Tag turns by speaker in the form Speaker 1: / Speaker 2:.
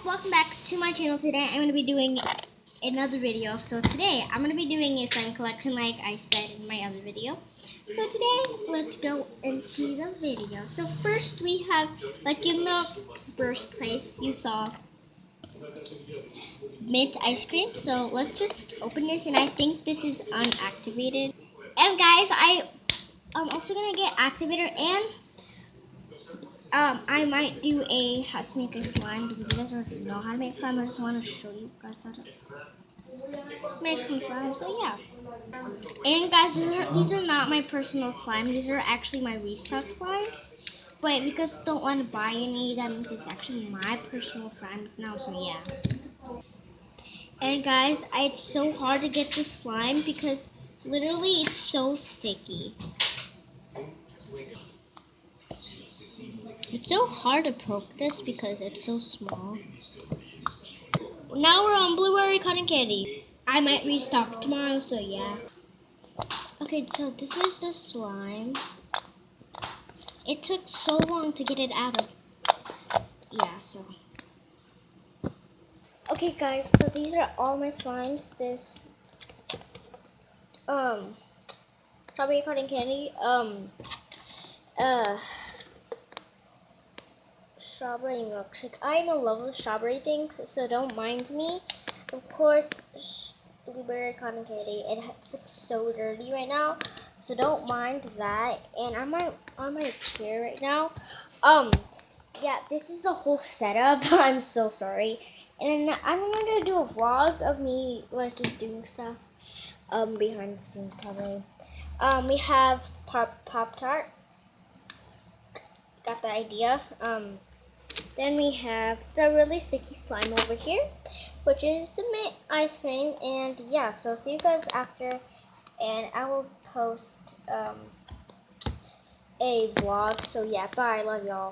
Speaker 1: welcome back to my channel. Today I'm going to be doing another video. So today I'm going to be doing a slime collection like I said in my other video. So today let's go into the video. So first we have, like in the first place you saw mint ice cream. So let's just open this, and I think this is unactivated. And guys, I'm also going to get activator, and I might do a how to make a slime because you guys already know how to make slime. I just want to show you guys how to make some slime. So yeah. And guys, these are not my personal slime. These are actually my restock slimes. But because I don't want to buy any, that means it's actually my personal slimes now. So yeah. And guys, it's so hard to get this slime because literally it's so sticky. It's so hard to poke this because it's so small. Now we're on blueberry cotton candy. I might restock tomorrow, so yeah. Okay, so this is the slime. It took so long to get it out of. Yeah, so. Okay, guys, so these are all my slimes. This, strawberry cotton candy, strawberry milkshake. I'm in love with strawberry things, so don't mind me. Of course, blueberry cotton candy. It's so dirty right now, so don't mind that. And I'm on my chair right now. Yeah, this is a whole setup. I'm so sorry. And I'm gonna do a vlog of me like just doing stuff behind the scenes probably. We have Pop-Tart. Got the idea. Then we have the really sticky slime over here, which is the mint ice cream. And yeah, so see you guys after, and I will post a vlog. So yeah, bye, love y'all.